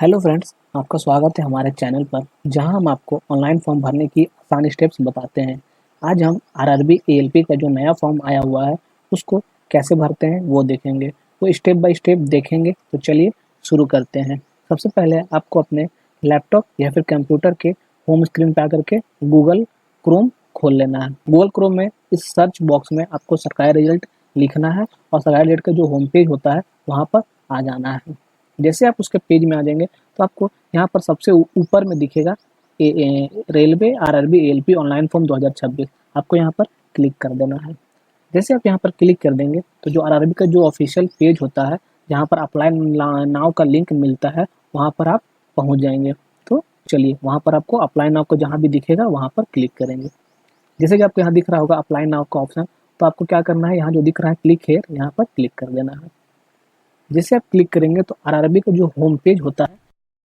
Hello friends, आपका स्वागत है हमारे चैनल पर जहां हम आपको ऑनलाइन फॉर्म भरने की आसान स्टेप्स बताते हैं। आज हम आरआरबी एएलपी का जो नया फॉर्म आया हुआ है उसको कैसे भरते हैं वो देखेंगे। वो स्टेप बाय स्टेप देखेंगे, तो चलिए शुरू करते हैं। सबसे पहले आपको अपने लैपटॉप या फिर कंप्यूटर के होम स्क्रीन पे आकर के गूगल क्रोम खोल लेना है। गूगल क्रोम में इस सर्च बॉक्स में आपको सरकारी रिजल्ट लिखना है और सरकारी रिजल्ट का जो होम पेज होता है वहाँ पर आ जाना है। जैसे आप उसके पेज में आ जाएंगे तो आपको यहाँ पर सबसे ऊपर में दिखेगा railway RRB ALP online form 2026। आपको यहाँ पर क्लिक कर देना है। जैसे आप यहाँ पर क्लिक कर देंगे तो जो आरआरबी का जो ऑफिशियल पेज होता है जहाँ पर अप्लाई नाउ का लिंक मिलता है वहाँ पर आप पहुँच जाएंगे। तो चलिए वहाँ पर आपको अप्लाई नाउ को जहाँ भी दिखेगा वहाँ पर क्लिक करेंगे। जैसे कि आपको यहाँ दिख रहा होगा अप्लाई नाउ का ऑप्शन, तो आपको क्या करना है, यहाँ जो दिख रहा है क्लिक हेयर, यहाँ पर क्लिक कर देना है। जैसे आप क्लिक करेंगे तो आरआरबी का जो होम पेज होता है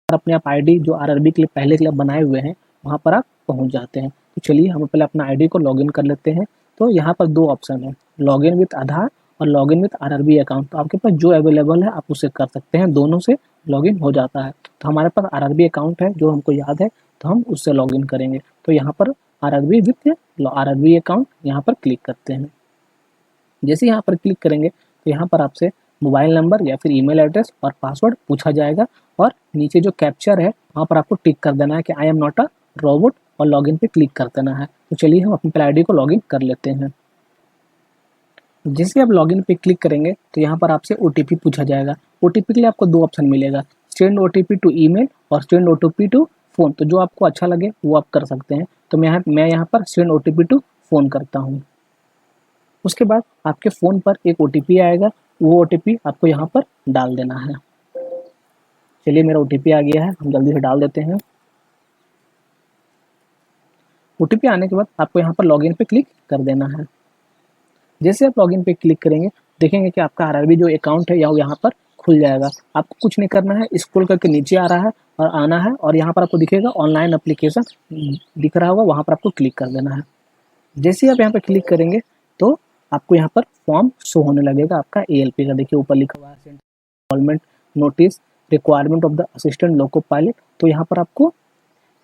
और अपने आप आईडी जो आरआरबी के लिए पहले के लिए बनाए हुए हैं वहाँ पर आप पहुँच जाते हैं। तो चलिए हम पहले अपना आईडी को लॉगिन कर लेते हैं। तो यहाँ पर दो ऑप्शन है, लॉगिन विथ आधार और लॉगिन विथ आरआरबी अकाउंट। तो आपके पास जो अवेलेबल है आप उसे कर सकते हैं, दोनों से लॉगिन हो जाता है। तो हमारे पास आरआरबी अकाउंट है जो हमको याद है, तो हम उससे लॉगिन करेंगे। तो यहाँ पर आरआरबी विथ आरआरबी अकाउंट यहाँ पर क्लिक करते हैं। जैसे यहाँ पर क्लिक करेंगे तो यहाँ पर आपसे मोबाइल नंबर या फिर ईमेल एड्रेस और पासवर्ड पूछा जाएगा और नीचे जो कैप्चर है वहाँ पर आपको टिक कर देना है कि I am not a robot और लॉगिन पे क्लिक कर देना है। तो चलिए हम अपनी आईडी को लॉगिन कर लेते हैं। जैसे आप लॉगिन पे क्लिक करेंगे तो यहाँ पर आपसे ओटीपी पूछा जाएगा। ओटीपी के लिए आपको दो ऑप्शन मिलेगा, सेंड ओटीपी टू ईमेल और सेंड ओटीपी टू फोन। तो जो आपको अच्छा लगे वो आप कर सकते हैं। तो मैं यहाँ पर सेंड ओटीपी टू फोन करता हूँ। उसके बाद आपके फ़ोन पर एक ओटीपी आएगा, वो ओटीपी आपको यहाँ पर डाल देना है। चलिए मेरा ओटीपी आ गया है, हम जल्दी से डाल देते हैं। ओटीपी आने के बाद आपको यहाँ पर लॉगिन पे क्लिक कर देना है। जैसे आप लॉगिन पे क्लिक करेंगे देखेंगे कि आपका आरआरबी जो अकाउंट है या यहाँ पर खुल जाएगा। आपको कुछ नहीं करना है, स्क्रॉल करके नीचे आ रहा है और आना है और यहाँ पर आपको दिखेगा ऑनलाइन एप्लीकेशन दिख रहा होगा, वहाँ पर आपको क्लिक कर देना है। जैसे ही आप यहाँ पर क्लिक करेंगे तो आपको यहाँ पर फॉर्म शो होने लगेगा आपका एएलपी का। देखिए ऊपर लिखा हुआ है enrolment notice requirement of the assistant loco pilot. तो यहाँ पर आपको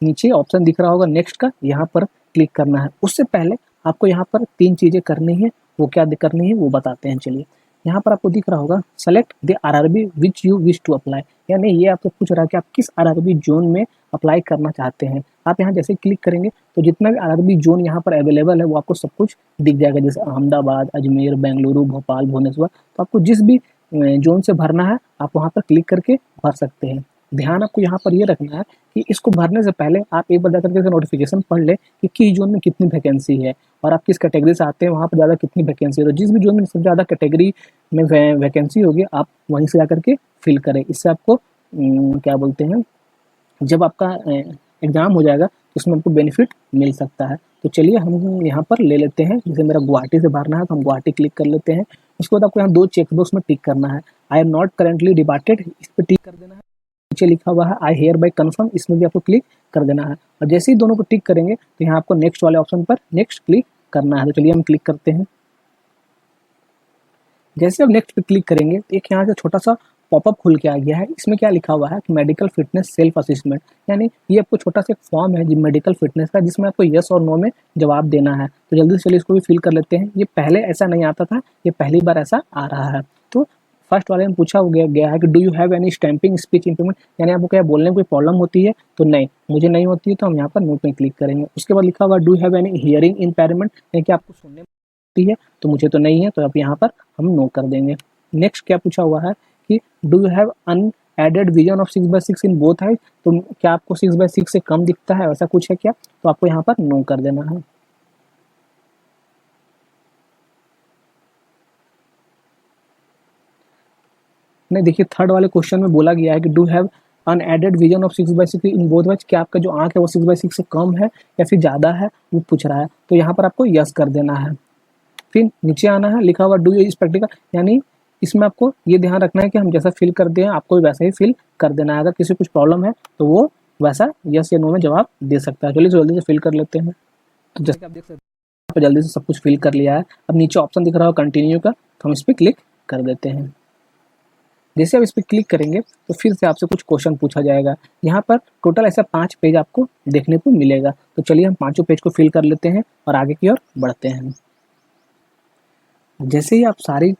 नीचे ऑप्शन दिख रहा होगा नेक्स्ट का, यहाँ पर क्लिक करना है। उससे पहले आपको यहाँ पर तीन चीज़ें करनी है, वो क्या करनी है वो बताते हैं। चलिए यहाँ पर आपको दिख रहा होगा select the RRB which you wish to apply, यानी ये आपको पूछ रहा है कि आप किस आरआरबी जोन में अप्लाई करना चाहते हैं। आप यहाँ जैसे क्लिक करेंगे तो जितना भी आरआरबी जोन यहाँ पर अवेलेबल है वो आपको सब कुछ दिख जाएगा, जैसे अहमदाबाद, अजमेर, बेंगलुरु, भोपाल, भुवनेश्वर। तो आपको जिस भी जोन से भरना है आप वहाँ पर क्लिक करके भर सकते हैं। ध्यान आपको यहाँ पर ये रखना है कि इसको भरने से पहले आप एक बार जाकर के नोटिफिकेशन पढ़ ले कि किस जोन में कितनी वैकेंसी है और आप किस कैटेगरी से आते हैं वहाँ पर ज़्यादा कितनी वैकेंसी है। तो जिस भी जोन में सबसे ज़्यादा कैटेगरी में वैकेंसी होगी आप वहीं से जाकर के फिल करें। इससे आपको क्या बोलते हैं, जब आपका एग्ज़ाम हो जाएगा तो उसमें आपको बेनिफिट मिल सकता है। तो चलिए हम यहाँ पर ले लेते हैं, जैसे मेरा गुवाहाटी से भरना है तो हम गुवाहाटी क्लिक कर लेते हैं। उसके बाद आपको यहाँ दो चेक बॉक्स में टिक करना है, I am not currently departed, इस पर टिक कर देना है। नीचे लिखा हुआ है आई हेयर बाय कन्फर्म, इसमें भी आपको क्लिक कर देना है। और जैसे ही दोनों को टिक करेंगे तो यहाँ आपको नेक्स्ट वाले ऑप्शन पर नेक्स्ट क्लिक करना है। तो चलिए हम क्लिक करते हैं। जैसे आप नेक्स्ट पे क्लिक करेंगे तो एक यहाँ से छोटा सा पॉपअप खुल के आ गया है। इसमें क्या लिखा हुआ है कि मेडिकल फिटनेस सेल्फ असेसमेंट, यानी ये आपको छोटा सा एक फॉर्म है जी मेडिकल फिटनेस का, जिसमें आपको यस और नो में जवाब देना है। तो जल्दी से चलिए इसको भी फिल कर लेते हैं। ये पहले ऐसा नहीं आता था, ये पहली बार ऐसा आ रहा है। तो फर्स्ट वाले में पूछा गया है कि do you have any stamping speech improvement, यानी आपको क्या बोलने में कोई प्रॉब्लम होती है। तो नहीं, मुझे नहीं होती है, तो हम यहाँ पर नो पे क्लिक करेंगे। उसके बाद लिखा हुआ do have any hearing impairment, यानी कि आपको सुनने में है, तो मुझे तो नहीं है, तो आप यहाँ पर हम नो कर देंगे। नेक्स्ट क्या पूछा हुआ है कि do you have unaided vision of 6/6 in both eyes, तो क्या आपको 6/6 से कम दिखता है, ऐसा कुछ है क्या, तो आपको यहाँ पर नो कर देना है। नहीं, देखिए थर्ड वाले क्वेश्चन में बोला गया है कि do have unaided vision of 6/6 in both eyes, क्या आपका जो आंख है वो 6/6 से कम है या फिर ज़्यादा है, वो पूछ रहा है। तो यहाँ पर आपको यस कर देना है। फिर नीचे आना है, लिखा हुआ डू यू इस प्रैक्टिकल, यानी इसमें आपको ये ध्यान रखना है कि हम जैसा फिल करते हैं आपको वैसा ही फिल कर देना है। अगर किसी कुछ प्रॉब्लम है तो वो वैसा यस या नो में जवाब दे सकता है। चलिए जल्दी से फिल कर लेते हैं। तो जैसे आप देख सकते हैं जल्दी से सब कुछ फिल कर लिया है। अब नीचे ऑप्शन दिख रहा है कंटिन्यू का, तो हम इस पर क्लिक कर देते हैं। जैसे आप इस पर क्लिक करेंगे तो फिर से आपसे कुछ क्वेश्चन पूछा जाएगा। यहाँ पर टोटल ऐसा 5 पेज आपको देखने को मिलेगा। तो चलिए हम पाँचों पेज को फिल कर लेते हैं और आगे की ओर बढ़ते हैं। जैसे ही आप सारी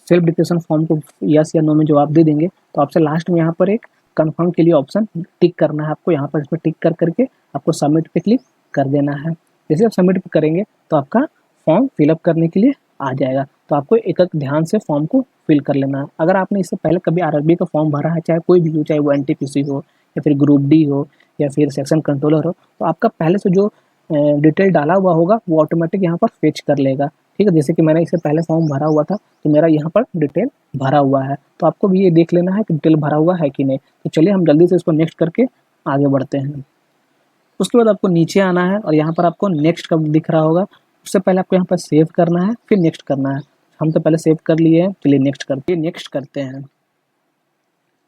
सेल्फ डिक्लेरेशन फॉर्म को यस या नो में जवाब दे देंगे तो आपसे लास्ट में यहाँ पर एक कंफर्म के लिए ऑप्शन टिक करना है आपको। यहाँ पर इसमें टिक कर करके आपको सबमिट पे क्लिक कर देना है। जैसे आप सबमिट पे करेंगे तो आपका फॉर्म फिलअप करने के लिए आ जाएगा। तो आपको एक एक ध्यान से फॉर्म को फिल कर लेना है। अगर आपने इससे पहले कभी आरआरबी का फॉर्म भरा है, चाहे कोई भी हो, चाहे वो एनटीपीसी हो या फिर ग्रुप डी हो या फिर सेक्शन कंट्रोलर हो, तो आपका पहले से जो डिटेल डाला हुआ होगा वो ऑटोमेटिक यहाँ पर फेच कर लेगा। ठीक है, जैसे कि मैंने इससे पहले फॉर्म भरा हुआ था तो मेरा यहाँ पर डिटेल भरा हुआ है। तो आपको भी ये देख लेना है कि डिटेल भरा हुआ है कि नहीं। तो चलिए हम जल्दी से इसको नेक्स्ट करके आगे बढ़ते हैं। उसके बाद आपको नीचे आना है और यहाँ पर आपको नेक्स्ट का दिख रहा होगा। उससे पहले आपको यहाँ पर सेव करना है, फिर नेक्स्ट करना है। हम तो पहले सेव कर लिए हैं, चलिए नेक्स्ट करते हैं।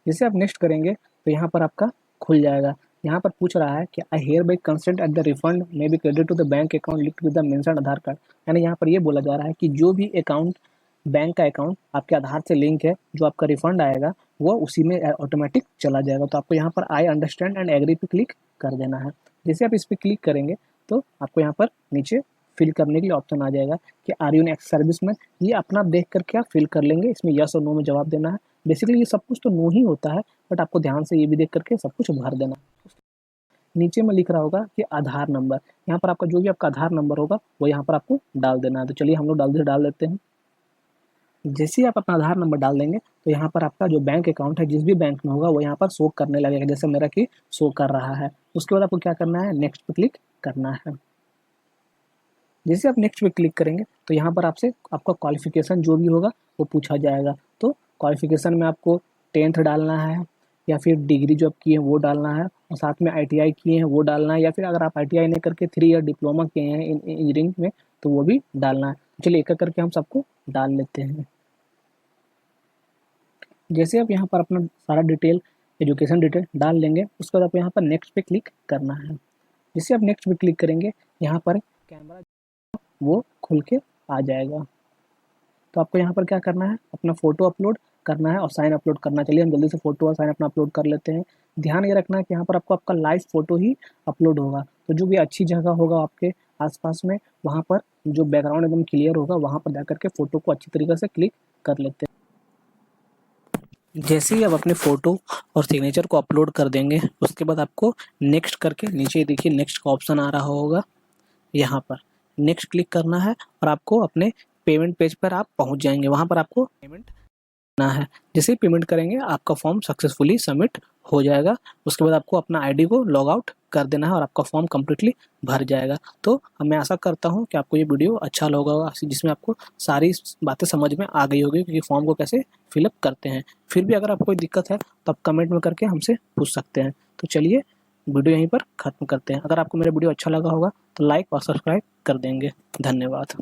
जैसे आप नेक्स्ट करेंगे तो यहाँ पर आपका खुल जाएगा। यहाँ पर पूछ रहा है कि I hereby consent at the refund may be credit to the bank account linked with the mentioned Aadhaar card. यानी यहाँ पर ये बोला जा रहा है कि जो भी अकाउंट बैंक का अकाउंट आपके आधार से लिंक है, जो आपका रिफंड आएगा वो उसी में ऑटोमेटिक चला जाएगा। तो आपको यहाँ पर आई अंडरस्टैंड एंड एग्री पे क्लिक कर देना है। जैसे आप इस पर क्लिक करेंगे तो आपको यहाँ पर नीचे फिल करने के लिए ऑप्शन आ जाएगा कि are you in ex service में। ये अपना देख करके आप फिल कर लेंगे। इसमें यस और नो में जवाब देना है। बेसिकली ये सब कुछ तो नो ही होता है, बट आपको ध्यान से ये भी देख करके सब कुछ भर देना। नीचे में लिख रहा होगा कि आधार नंबर, यहाँ पर आपका जो भी आपका आधार नंबर होगा वो यहाँ पर आपको डाल देना है। तो चलिए हम लोग जल्दी से डाल देते हैं। जैसे ही आप अपना आधार नंबर डाल देंगे तो यहाँ पर आपका जो बैंक अकाउंट है जिस भी बैंक में होगा वो यहाँ पर शो करने लगेगा, जैसे मेरा कि शो कर रहा है। उसके बाद आपको क्या करना है, नेक्स्ट पे क्लिक करना है। जैसे आप नेक्स्ट पे क्लिक करेंगे तो यहाँ पर आपसे आपका क्वालिफिकेशन जो भी होगा वो पूछा जाएगा। तो क्वालिफिकेशन में आपको 10th डालना है या फिर डिग्री जो आप किए हैं वो डालना है, और साथ में ITI किए हैं वो डालना है, या फिर अगर आप ITI नहीं करके 3 ईयर डिप्लोमा किए हैं इंजीनियरिंग में तो वो भी डालना है। चलिए एक एक करके हम सबको डाल लेते हैं। जैसे आप यहाँ पर अपना सारा डिटेल एजुकेशन डिटेल डाल लेंगे उसके बाद आप यहाँ पर नेक्स्ट पे क्लिक करना है। जैसे आप नेक्स्ट पे क्लिक करेंगे यहाँ पर कैमरा वो खुल के आ जाएगा। तो आपको यहाँ पर क्या करना है, अपना फ़ोटो अपलोड करना है और साइन अपलोड करना है। चलिए हम जल्दी से फ़ोटो और साइन अपना अपलोड कर लेते हैं। ध्यान ये रखना है कि यहाँ पर आपको आपका लाइव फ़ोटो ही अपलोड होगा। तो जो भी अच्छी जगह होगा आपके आसपास में, वहाँ पर जो बैकग्राउंड एकदम क्लियर होगा वहाँ पर जाकर के फ़ोटो को अच्छी तरीके से क्लिक कर लेते हैं। जैसे ही आप अपने फ़ोटो और सिग्नेचर को अपलोड कर देंगे उसके बाद आपको नेक्स्ट करके नीचे देखिए नेक्स्ट का ऑप्शन आ रहा होगा, यहाँ पर नेक्स्ट क्लिक करना है और आपको अपने पेमेंट पेज पर आप पहुंच जाएंगे। वहां पर आपको पेमेंट करना है। जैसे ही पेमेंट करेंगे आपका फॉर्म सक्सेसफुली सबमिट हो जाएगा। उसके बाद आपको अपना आईडी को लॉग आउट कर देना है और आपका फॉर्म कम्प्लीटली भर जाएगा। तो मैं आशा करता हूँ कि आपको ये वीडियो अच्छा लगा होगा, जिसमें आपको सारी बातें समझ में आ गई होगी कि फॉर्म को कैसे फिलअप करते हैं। फिर भी अगर आपको कोई दिक्कत है तो आप कमेंट में करके हमसे पूछ सकते हैं। तो चलिए वीडियो यहीं पर ख़त्म करते हैं। अगर आपको मेरा वीडियो अच्छा लगा होगा तो लाइक और सब्सक्राइब कर देंगे। धन्यवाद।